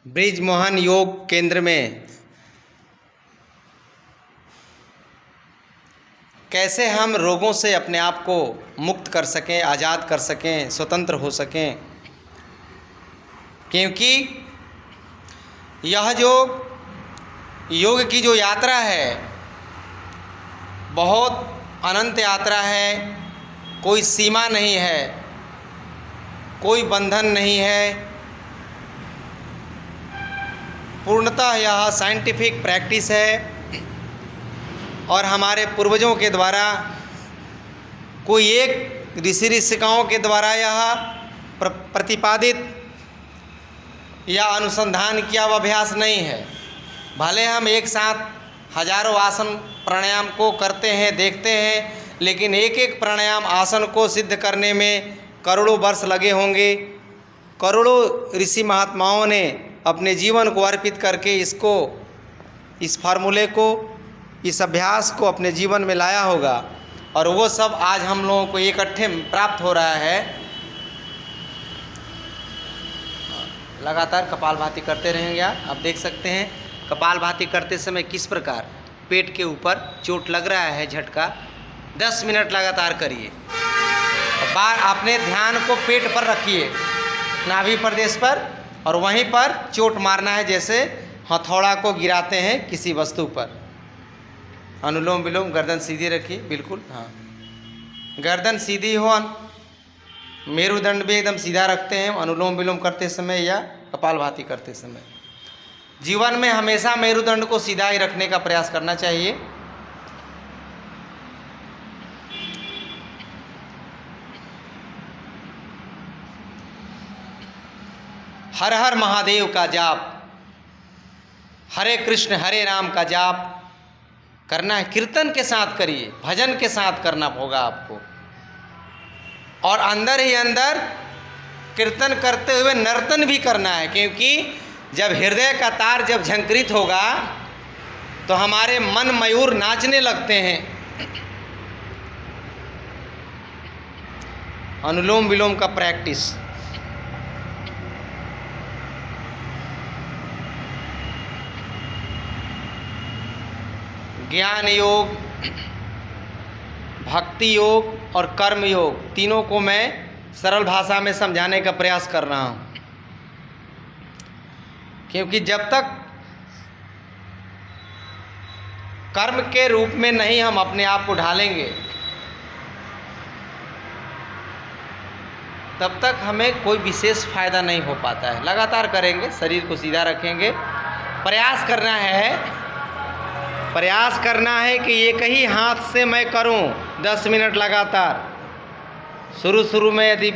ब्रिजमोहन योग केंद्र में कैसे हम रोगों से अपने आप को मुक्त कर सकें, आज़ाद कर सकें, स्वतंत्र हो सकें। क्योंकि यह जो योग की जो यात्रा है बहुत अनंत यात्रा है। कोई सीमा नहीं है, कोई बंधन नहीं है। पूर्णतः यह साइंटिफिक प्रैक्टिस है और हमारे पूर्वजों के द्वारा कोई एक ऋषि ऋषिकाओं के द्वारा यह प्रतिपादित या अनुसंधान किया हुआ अभ्यास नहीं है। भले हम एक साथ हजारों आसन प्राणायाम को करते हैं, देखते हैं, लेकिन एक एक प्राणायाम आसन को सिद्ध करने में करोड़ों वर्ष लगे होंगे। करोड़ों ऋषि महात्माओं ने अपने जीवन को अर्पित करके इस फार्मूले को, इस अभ्यास को अपने जीवन में लाया होगा और वो सब आज हम लोगों को इकट्ठे प्राप्त हो रहा है। लगातार कपालभाति करते रहेंगे। आप देख सकते हैं कपालभाति करते समय किस प्रकार पेट के ऊपर चोट लग रहा है, झटका। 10 मिनट लगातार करिए। बार अपने ध्यान को पेट पर रखिए, नाभि प्रदेश पर, और वहीं पर चोट मारना है जैसे हथौड़ा को गिराते हैं किसी वस्तु पर। अनुलोम विलोम, गर्दन सीधी रखिए, बिल्कुल। हाँ, गर्दन सीधी हो, मेरुदंड भी एकदम सीधा रखते हैं अनुलोम विलोम करते समय या कपालभाति करते समय। जीवन में हमेशा मेरुदंड को सीधा ही रखने का प्रयास करना चाहिए। हर हर महादेव का जाप, हरे कृष्ण हरे राम का जाप करना है। कीर्तन के साथ करिए, भजन के साथ करना होगा आपको। और अंदर ही अंदर कीर्तन करते हुए नर्तन भी करना है, क्योंकि जब हृदय का तार जब झंकृत होगा तो हमारे मन मयूर नाचने लगते हैं। अनुलोम विलोम का प्रैक्टिस। ज्ञान योग, भक्ति योग और कर्म योग, तीनों को मैं सरल भाषा में समझाने का प्रयास कर रहा हूँ। क्योंकि जब तक कर्म के रूप में नहीं हम अपने आप को ढालेंगे तब तक हमें कोई विशेष फायदा नहीं हो पाता है। लगातार करेंगे, शरीर को सीधा रखेंगे, प्रयास करना है कि एक ही हाथ से मैं करूं 10 मिनट लगातार। शुरू में यदि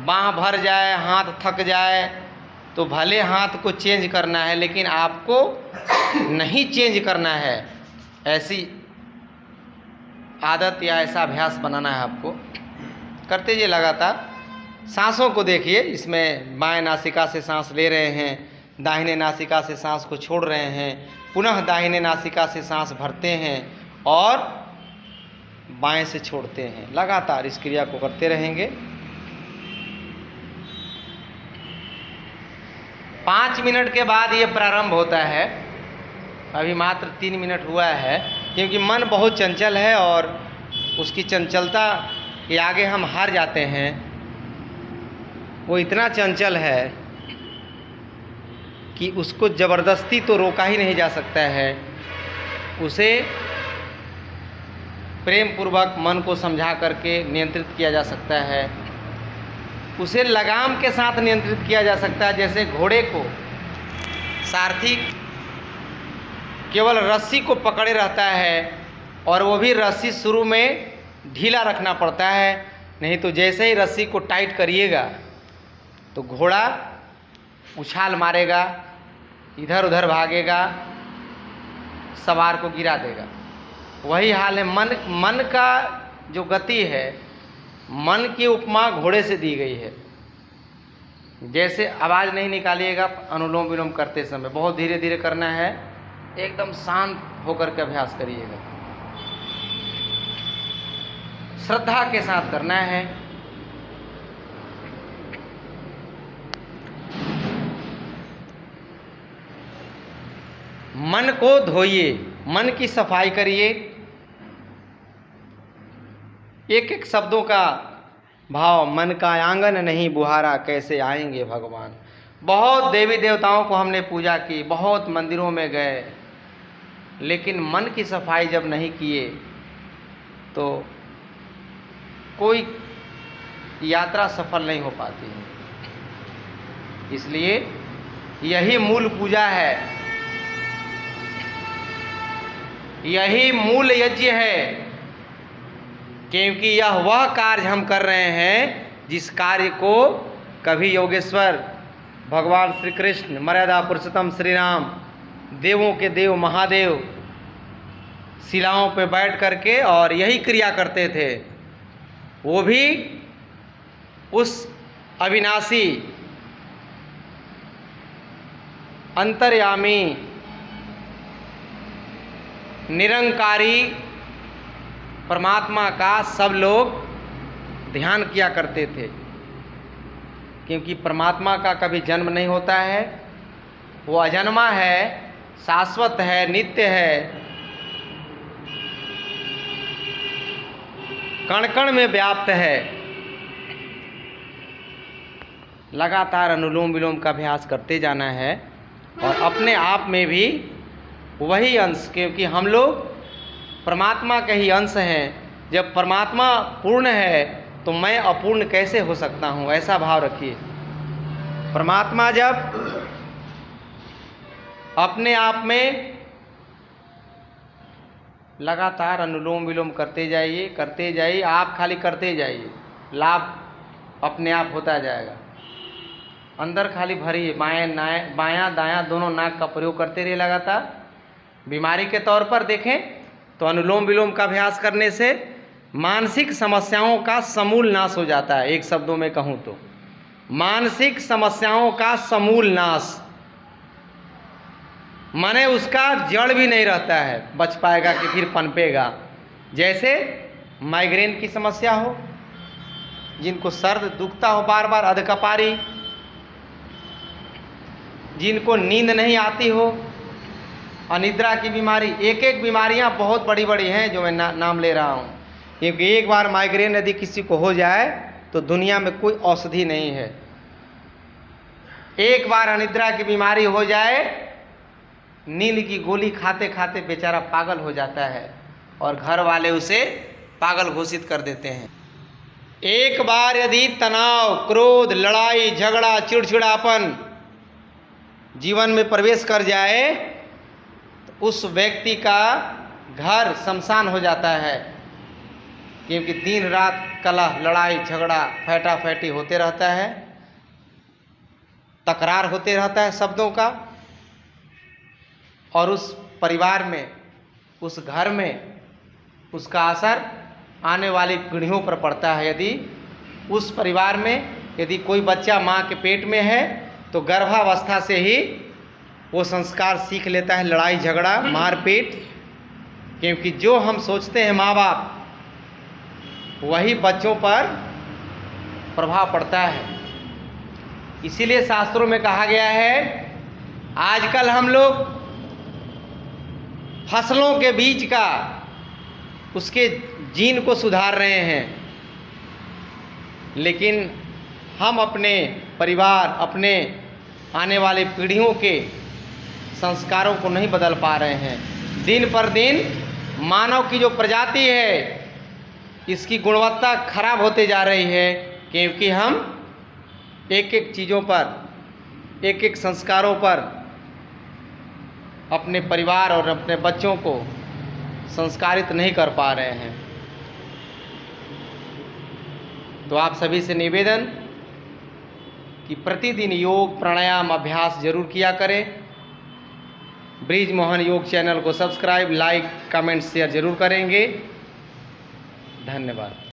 बाँह भर जाए, हाथ थक जाए तो भले हाथ को चेंज करना है, लेकिन आपको नहीं चेंज करना है। ऐसी आदत या ऐसा अभ्यास बनाना है आपको। करते जाइए लगातार। सांसों को देखिए, इसमें बाएं नासिका से सांस ले रहे हैं, दाहिने नासिका से सांस को छोड़ रहे हैं, पुनः दाहिने नासिका से सांस भरते हैं और बाएं से छोड़ते हैं। लगातार इस क्रिया को करते रहेंगे। 5 मिनट के बाद ये प्रारंभ होता है। अभी मात्र 3 मिनट हुआ है, क्योंकि मन बहुत चंचल है और उसकी चंचलता के आगे हम हार जाते हैं। वो इतना चंचल है कि उसको ज़बरदस्ती तो रोका ही नहीं जा सकता है। उसे प्रेम पूर्वक मन को समझा करके नियंत्रित किया जा सकता है। उसे लगाम के साथ नियंत्रित किया जा सकता है। जैसे घोड़े को सारथी केवल रस्सी को पकड़े रहता है और वो भी रस्सी शुरू में ढीला रखना पड़ता है, नहीं तो जैसे ही रस्सी को टाइट करिएगा तो घोड़ा उछाल मारेगा, इधर उधर भागेगा, सवार को गिरा देगा। वही हाल है मन का जो गति है, मन की उपमा घोड़े से दी गई है। जैसे आवाज़ नहीं निकालिएगा अनुलोम विलोम करते समय, बहुत धीरे धीरे करना है, एकदम शांत होकर के अभ्यास करिएगा, श्रद्धा के साथ करना है। मन को धोइए, मन की सफाई करिए। एक एक शब्दों का भाव, मन का आंगन नहीं बुहारा कैसे आएंगे भगवान। बहुत देवी देवताओं को हमने पूजा की, बहुत मंदिरों में गए, लेकिन मन की सफाई जब नहीं किए तो कोई यात्रा सफल नहीं हो पाती है। इसलिए यही मूल पूजा है, यही मूल यज्ञ है, क्योंकि यह वह कार्य हम कर रहे हैं जिस कार्य को कभी योगेश्वर भगवान श्री कृष्ण, मर्यादा पुरुषोत्तम श्री राम, देवों के देव महादेव शिलाओं पे बैठ करके और यही क्रिया करते थे। वो भी उस अविनाशी, अंतर्यामी, निरंकारी परमात्मा का सब लोग ध्यान किया करते थे, क्योंकि परमात्मा का कभी जन्म नहीं होता है, वो अजन्मा है, शाश्वत है, नित्य है, कण कण में व्याप्त है। लगातार अनुलोम विलोम का अभ्यास करते जाना है और अपने आप में भी वही अंश, क्योंकि हम लोग परमात्मा के ही अंश हैं। जब परमात्मा पूर्ण है तो मैं अपूर्ण कैसे हो सकता हूँ, ऐसा भाव रखिए। परमात्मा जब अपने आप में लगातार अनुलोम विलोम करते जाइए, आप खाली करते जाइए, लाभ अपने आप होता जाएगा। अंदर खाली भरिए, बायां दायां दोनों नाक का प्रयोग करते रहिए लगातार। बीमारी के तौर पर देखें तो अनुलोम विलोम का अभ्यास करने से मानसिक समस्याओं का समूल नाश हो जाता है। एक शब्दों में कहूँ तो मानसिक समस्याओं का समूल नाश, माने उसका जड़ भी नहीं रहता है, बच पाएगा कि फिर पनपेगा। जैसे माइग्रेन की समस्या हो, जिनको सर्द दुखता हो बार बार, अधकपारी, जिनको नींद नहीं आती हो, अनिद्रा की बीमारी, एक एक बीमारियां बहुत बड़ी बड़ी हैं जो मैं नाम ले रहा हूं, क्योंकि एक बार माइग्रेन यदि किसी को हो जाए तो दुनिया में कोई औषधि नहीं है। एक बार अनिद्रा की बीमारी हो जाए, नींद की गोली खाते खाते बेचारा पागल हो जाता है और घर वाले उसे पागल घोषित कर देते हैं। एक बार यदि तनाव, क्रोध, लड़ाई झगड़ा, चिड़चिड़ापन जीवन में प्रवेश कर जाए तो उस व्यक्ति का घर शमशान हो जाता है, क्योंकि दिन रात कलह, लड़ाई झगड़ा, फैटा फैटी होते रहता है, तकरार होते रहता है शब्दों का, और उस परिवार में, उस घर में उसका असर आने वाली पीढ़ियों पर पड़ता है। यदि उस परिवार में यदि कोई बच्चा माँ के पेट में है तो गर्भावस्था से ही वो संस्कार सीख लेता है, लड़ाई झगड़ा, मारपीट, क्योंकि जो हम सोचते हैं माँ बाप वही बच्चों पर प्रभाव पड़ता है। इसीलिए शास्त्रों में कहा गया है, आजकल हम लोग फसलों के बीज का, उसके जीन को सुधार रहे हैं, लेकिन हम अपने परिवार, अपने आने वाली पीढ़ियों के संस्कारों को नहीं बदल पा रहे हैं। दिन पर दिन मानव की जो प्रजाति है इसकी गुणवत्ता खराब होते जा रही है, क्योंकि हम एक एक चीज़ों पर, एक एक संस्कारों पर अपने परिवार और अपने बच्चों को संस्कारित नहीं कर पा रहे हैं। तो आप सभी से निवेदन कि प्रतिदिन योग प्राणायाम अभ्यास जरूर किया करें। ब्रिज मोहन योग चैनल को सब्सक्राइब, लाइक, कमेंट, शेयर जरूर करेंगे। धन्यवाद।